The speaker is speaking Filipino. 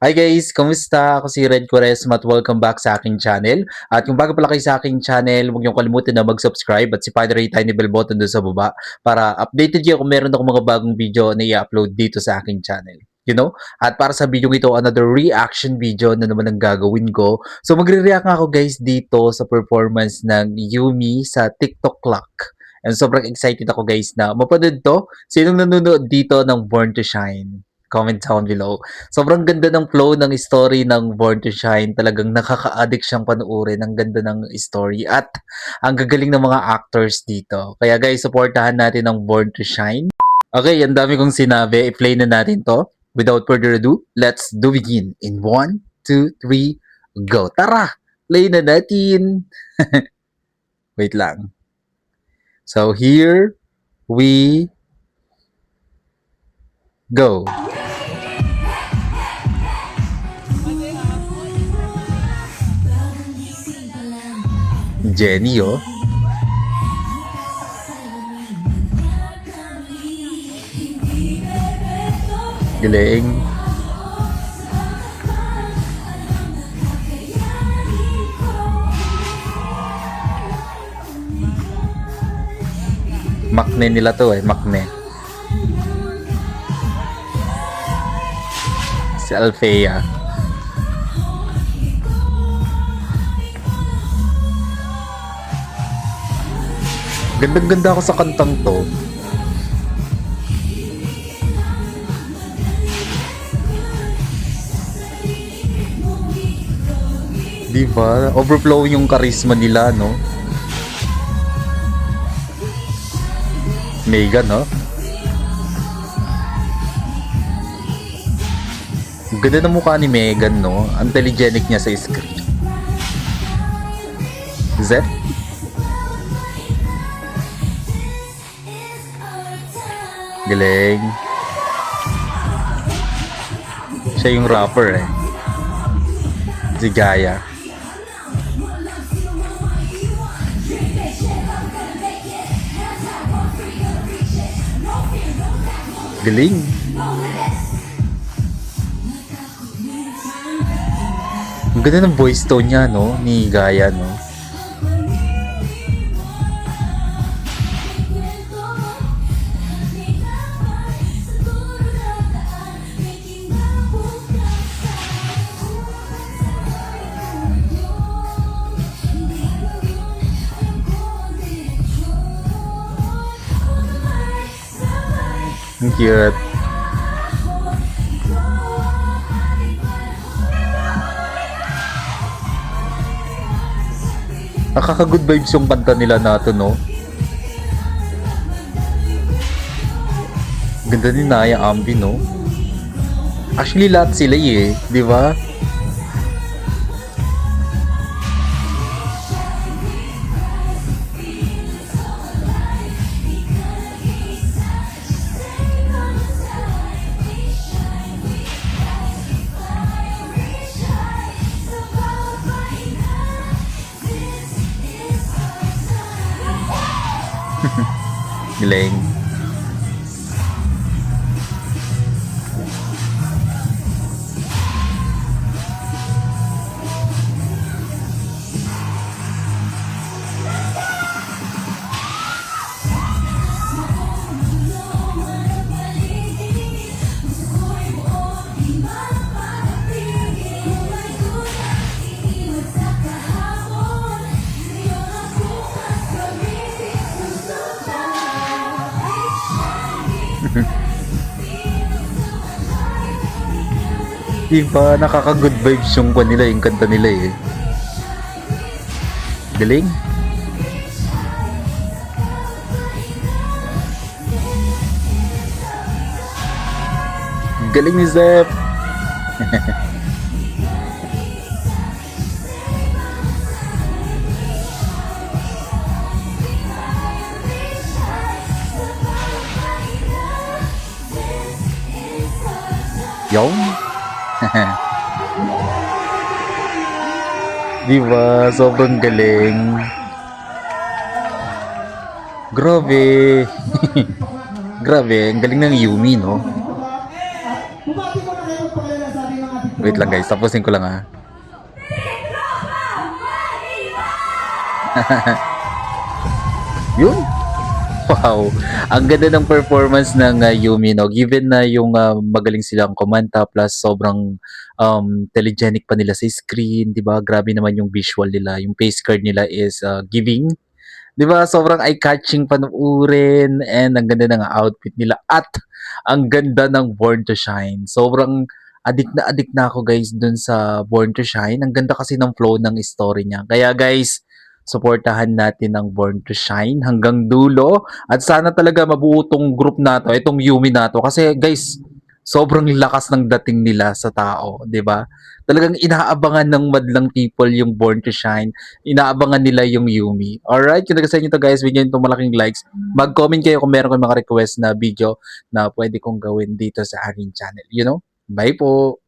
Hi guys! Kamusta? Ako si Red Quaresma at welcome back sa aking channel. At kung bago pala kayo sa aking channel, huwag niyong kalimutan na mag-subscribe at si Padre tiny bell button doon sa baba para updated kayo kung meron akong mga bagong video na i-upload dito sa aking channel. At para sa video ito, another reaction video na naman ang gagawin ko. So magre-react nga ako guys dito sa performance ng Yumi sa TikTok Clock. And sobrang excited ako guys na mapanood to. Sinong nanonood dito ng Born to Shine? Comment down below. Sobrang ganda ng flow ng story ng Born to Shine. Talagang nakaka-addict siyang panoorin. Ang ganda ng story at ang gagaling ng mga actors dito. Kaya guys, supportahan natin ang Born to Shine. Okay, ang dami kong sinabi. I-play na natin to. Without further ado, let's do begin. In 1, 2, 3, go. Tara! Play na natin. Wait lang. So here we go. Jenny, oh. Galing. Makne nila to makne. Si Althea. Gandang-ganda ako sa kantang to. Diba? Overflow yung charisma nila, no? Megan, no? Ganda ng mukha ni Megan, no? Ang telegenic niya sa screen. Zep? Galing. Siya yung rapper si Gaia. Galing. Ang ganda ng voice tone niya, no? Ni Gaia, no? Ang cute. Nakaka-good vibes yung kanta nila nato, no? Ganda ni Naya Ambi, no? Actually, lahat sila di ba? Galing. Diba, nakaka-good vibes yung kanila, yung kanta nila Galing. Galing ni Zep. Yung diba? Sobrang galing. Grabe. Grabe, ang galing ng Yumi, no? Wait lang guys, tapusin ko lang ah. Yun. Wow. Ang ganda ng performance ng Yumi, no? Given na yung magaling silang kumanta plus sobrang telegenic pa nila sa screen, 'di ba? Grabe naman yung visual nila. Yung face card nila is giving, 'di ba? Sobrang eye-catching panuorin and ang ganda ng outfit nila at ang ganda ng Born to Shine. Sobrang adik na ako guys dun sa Born to Shine. Ang ganda kasi ng flow ng story niya. Kaya guys, suportahan natin ang Born to Shine hanggang dulo at sana talaga mabuo tong group na to, itong Yumi na to kasi guys, sobrang lakas ng dating nila sa tao, 'di ba? Talagang inaabangan ng madlang people yung Born to Shine, inaabangan nila yung Yumi. Alright, kung nagustuhan nyo to guys, bigyan nyo malaking likes. Mag-comment kayo kung meron kayong mga request na video na pwede kong gawin dito sa aking channel. You know? Bye po!